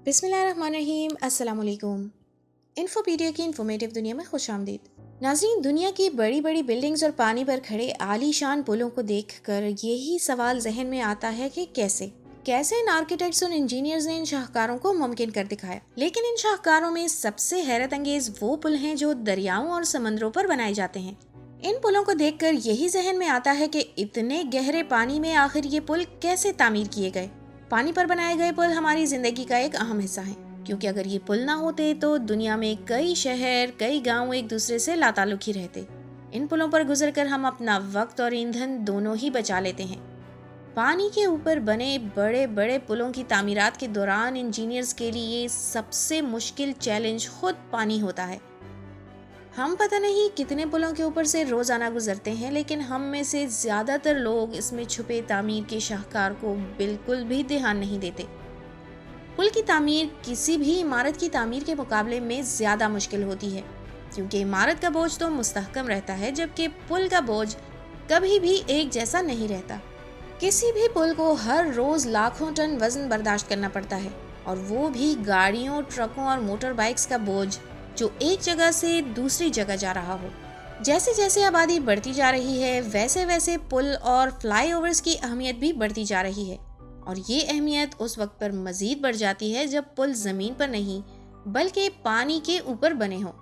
बिस्मिल्लाहिर्रहमानिर्रहीम। अस्सलाम वालेकुम। इन्फोपीडिया की इन्फॉर्मेटिव दुनिया में खुश आमदीद। नाज़रीन, दुनिया की बड़ी बड़ी बिल्डिंग्स और पानी पर खड़े आलीशान पुलों को देखकर यही सवाल जहन में आता है कि कैसे इन आर्किटेक्ट्स और इंजीनियर्स ने इन शाहकारों को मुमकिन कर दिखाया। लेकिन इन शाहकारों में सबसे हैरत अंगेज वो पुल हैं जो दरियाओं और समंदरों पर बनाए जाते हैं। इन पुलों को देखकर यही जहन में आता है कि इतने गहरे पानी में आखिर ये पुल कैसे तामीर किए गए। पानी पर बनाए गए पुल हमारी जिंदगी का एक अहम हिस्सा है, क्योंकि अगर ये पुल ना होते तो दुनिया में कई शहर, कई गांव एक दूसरे से लाताल्लुक ही रहते। इन पुलों पर गुजरकर हम अपना वक्त और ईंधन दोनों ही बचा लेते हैं। पानी के ऊपर बने बड़े बड़े पुलों की तामीरात के दौरान इंजीनियर्स के लिए सबसे मुश्किल चैलेंज खुद पानी होता है। हम पता नहीं कितने पुलों के ऊपर से रोजाना गुजरते हैं, लेकिन हम में से ज्यादातर लोग इसमें छुपे तामीर के शाहकार को बिल्कुल भी ध्यान नहीं देते। पुल की तामीर किसी भी इमारत की तामीर के मुकाबले में ज्यादा मुश्किल होती है, क्योंकि इमारत का बोझ तो मुस्तहकम रहता है, जबकि पुल का बोझ कभी भी एक जैसा नहीं रहता। किसी भी पुल को हर रोज लाखों टन वजन बर्दाश्त करना पड़ता है, और वो भी गाड़ियों, ट्रकों और मोटर बाइक्स का बोझ जो एक जगह से दूसरी जगह जा रहा हो। जैसे जैसे आबादी बढ़ती जा रही है, वैसे वैसे पुल और फ्लाईओवर्स की अहमियत भी बढ़ती जा रही है, और ये अहमियत उस वक्त पर मजीद बढ़ जाती है जब पुल जमीन पर नहीं बल्कि पानी के ऊपर बने हों।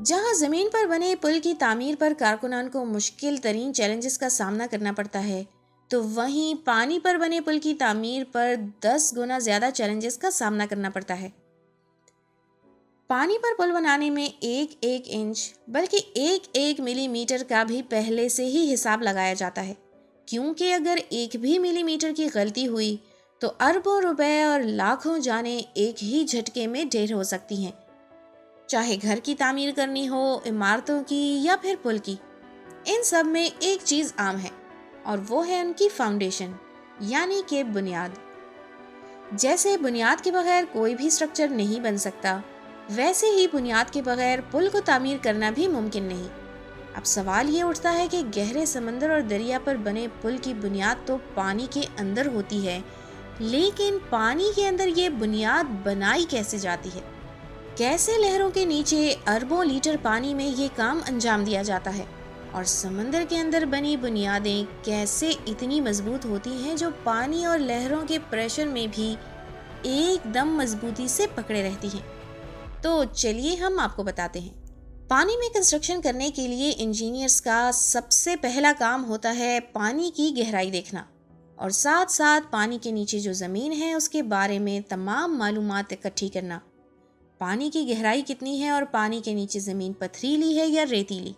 जहां जमीन पर बने पुल की तामीर पर कारकुनान को मुश्किल तरीन चैलेंजेस का सामना करना पड़ता है, तो वहीं पानी पर बने पुल की तामीर पर 10 गुना ज्यादा चैलेंजेस का सामना करना पड़ता है। पानी पर पुल बनाने में एक एक इंच बल्कि एक एक मिलीमीटर का भी पहले से ही हिसाब लगाया जाता है, क्योंकि अगर एक भी मिलीमीटर की गलती हुई तो अरबों रुपए और लाखों जानें एक ही झटके में ढेर हो सकती हैं। चाहे घर की तामीर करनी हो, इमारतों की या फिर पुल की, इन सब में एक चीज आम है, और वो है उनकी फाउंडेशन, यानी कि बुनियाद। जैसे बुनियाद के बगैर कोई भी स्ट्रक्चर नहीं बन सकता, वैसे ही बुनियाद के बगैर पुल को तामीर करना भी मुमकिन नहीं। अब सवाल ये उठता है कि गहरे समंदर और दरिया पर बने पुल की बुनियाद तो पानी के अंदर होती है, लेकिन पानी के अंदर ये बुनियाद बनाई कैसे जाती है? कैसे लहरों के नीचे अरबों लीटर पानी में ये काम अंजाम दिया जाता है? और समंदर के अंदर बनी बुनियादें कैसे इतनी मजबूत होती हैं जो पानी और लहरों के प्रेशर में भी एकदम मजबूती से पकड़े रहती हैं? तो चलिए हम आपको बताते हैं। पानी में कंस्ट्रक्शन करने के लिए इंजीनियर्स का सबसे पहला काम होता है पानी की गहराई देखना, और साथ साथ पानी के नीचे जो ज़मीन है उसके बारे में तमाम मालूमात इकट्ठी करना। पानी की गहराई कितनी है और पानी के नीचे ज़मीन पथरीली है या रेतीली,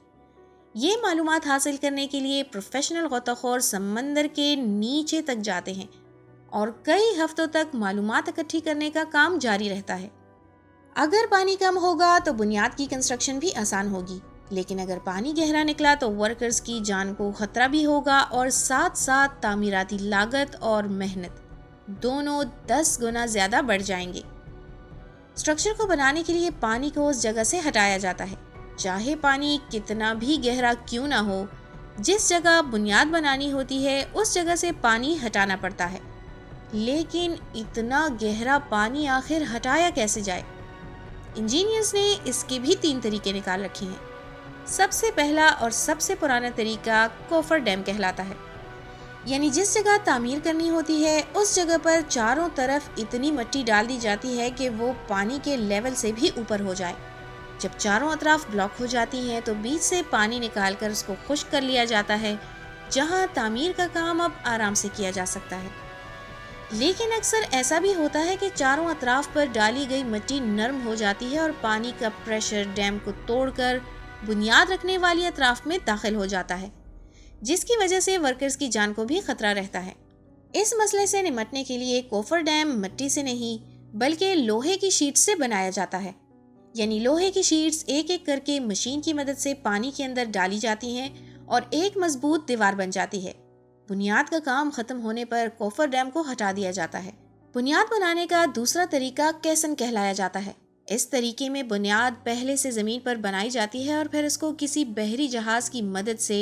ये मालूमात हासिल करने के लिए प्रोफेशनल गौताखोर समंदर के नीचे तक जाते हैं, और कई हफ्तों तक मालूमात इकट्ठी करने का काम जारी रहता है। अगर पानी कम होगा तो बुनियाद की कंस्ट्रक्शन भी आसान होगी, लेकिन अगर पानी गहरा निकला तो वर्कर्स की जान को खतरा भी होगा, और साथ साथ तामीराती लागत और मेहनत दोनों 10 गुना ज्यादा बढ़ जाएंगे। स्ट्रक्चर को बनाने के लिए पानी को उस जगह से हटाया जाता है, चाहे पानी कितना भी गहरा क्यों ना हो। जिस जगह बुनियाद बनानी होती है उस जगह से पानी हटाना पड़ता है, लेकिन इतना गहरा पानी आखिर हटाया कैसे जाए? इंजीनियर्स ने इसके भी 3 तरीके निकाल रखे हैं। सबसे पहला और सबसे पुराना तरीका कोफर डैम कहलाता है, यानी जिस जगह तामीर करनी होती है उस जगह पर चारों तरफ इतनी मिट्टी डाल दी जाती है कि वो पानी के लेवल से भी ऊपर हो जाए। जब चारों अतराफ ब्लॉक हो जाती हैं तो बीच से पानी निकालकर उसको खुश्क कर लिया जाता है, जहां तामीर का काम अब आराम से किया जा सकता है। लेकिन अक्सर ऐसा भी होता है कि चारों अतराफ पर डाली गई मिट्टी नरम हो जाती है और पानी का प्रेशर डैम को तोड़कर बुनियाद रखने वाली अतराफ में दाखिल हो जाता है, जिसकी वजह से वर्कर्स की जान को भी खतरा रहता है। इस मसले से निपटने के लिए कोफर डैम मिट्टी से नहीं बल्कि लोहे की शीट से बनाया जाता है, यानी लोहे की शीट्स एक एक करके मशीन की मदद से पानी के अंदर डाली जाती हैं और एक मजबूत दीवार बन जाती है। बुनियाद का काम खत्म होने पर कोफर डैम को हटा दिया जाता है। बुनियाद बनाने का दूसरा तरीका कैसन कहलाया जाता है। इस तरीके में बुनियाद पहले से जमीन पर बनाई जाती है और फिर इसको किसी बहरी जहाज की मदद से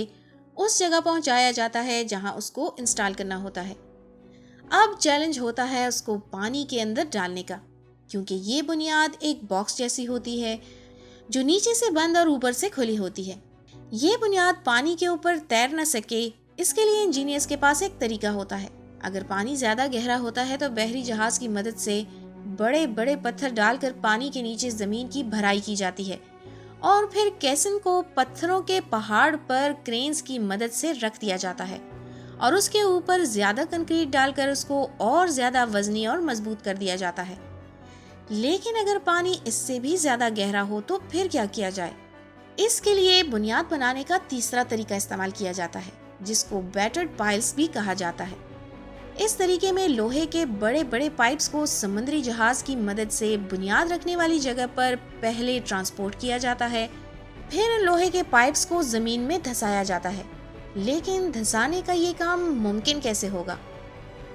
उस जगह पहुंचाया जाता है जहां उसको इंस्टॉल करना होता है। अब चैलेंज होता है उसको पानी के अंदर डालने का। کیونکہ یہ بنیاد ایک باکس جیسی ہوتی ہے جو نیچے سے بند اور اوپر سے کھلی ہوتی ہے۔ یہ بنیاد پانی کے اوپر تیر نہ سکے، اس کے لیے انجینئرز کے پاس ایک طریقہ ہوتا ہے۔ اگر پانی زیادہ گہرا ہوتا ہے تو بحری جہاز کی مدد سے بڑے بڑے پتھر ڈال کر پانی کے نیچے زمین کی بھرائی کی جاتی ہے اور پھر کیسن کو پتھروں کے پہاڑ پر کرینز کی مدد سے رکھ دیا جاتا ہے اور اس کے اوپر زیادہ کنکریٹ ڈال کر اس کو اور زیادہ وزنی اور مضبوط کر دیا جاتا ہے۔ لیکن اگر پانی اس سے بھی زیادہ گہرا ہو تو پھر کیا کیا جائے؟ اس کے لیے بنیاد بنانے کا تیسرا طریقہ استعمال کیا جاتا ہے، جس کو بیٹرڈ پائلز بھی کہا جاتا ہے۔ اس طریقے میں لوہے کے بڑے بڑے پائپس کو سمندری جہاز کی مدد سے بنیاد رکھنے والی جگہ پر پہلے ٹرانسپورٹ کیا جاتا ہے، پھر ان لوہے کے پائپس کو زمین میں دھسایا جاتا ہے۔ لیکن دھسانے کا یہ کام ممکن کیسے ہوگا؟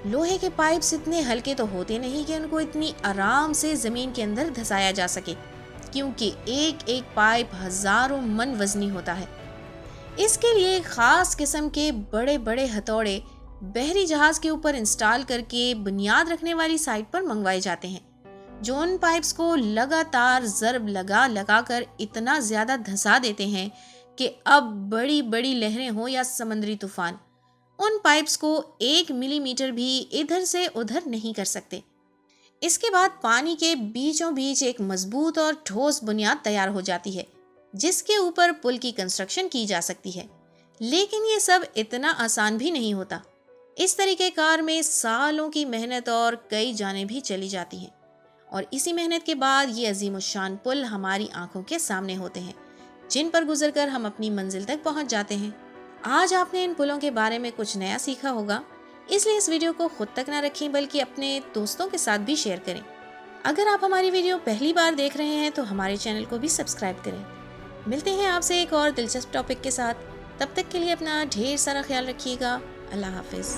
لوہے کے پائپس اتنے ہلکے تو ہوتے نہیں کہ ان کو اتنی آرام سے زمین کے اندر دھسایا جا سکے، کیونکہ ایک ایک پائپ ہزاروں من وزنی ہوتا ہے۔ اس کے لیے خاص قسم کے بڑے بڑے ہتھوڑے بحری جہاز کے اوپر انسٹال کر کے بنیاد رکھنے والی سائٹ پر منگوائے جاتے ہیں، جو ان پائپس کو لگاتار ضرب لگا لگا کر اتنا زیادہ دھسا دیتے ہیں کہ اب بڑی بڑی لہریں ہوں یا سمندری طوفان ان پائپس کو 1 ملی میٹر بھی ادھر سے ادھر نہیں کر سکتے۔ اس کے بعد پانی کے بیچوں بیچ ایک مضبوط اور ٹھوس بنیاد تیار ہو جاتی ہے جس کے اوپر پل کی کنسٹرکشن کی جا سکتی ہے۔ لیکن یہ سب اتنا آسان بھی نہیں ہوتا۔ اس طریقہ کار میں سالوں کی محنت اور کئی جانیں بھی چلی جاتی ہیں، اور اسی محنت کے بعد یہ عظیم الشان پل ہماری آنکھوں کے سامنے ہوتے ہیں، جن پر گزر کر ہم اپنی منزل تک پہنچ جاتے ہیں۔ آج آپ نے ان پلوں کے بارے میں کچھ نیا سیکھا ہوگا، اس لیے اس ویڈیو کو خود تک نہ رکھیں بلکہ اپنے دوستوں کے ساتھ بھی شیئر کریں۔ اگر آپ ہماری ویڈیو پہلی بار دیکھ رہے ہیں تو ہمارے چینل کو بھی سبسکرائب کریں۔ ملتے ہیں آپ سے ایک اور دلچسپ ٹاپک کے ساتھ، تب تک کے لیے اپنا ڈھیر سارا خیال رکھیے گا۔ اللہ حافظ۔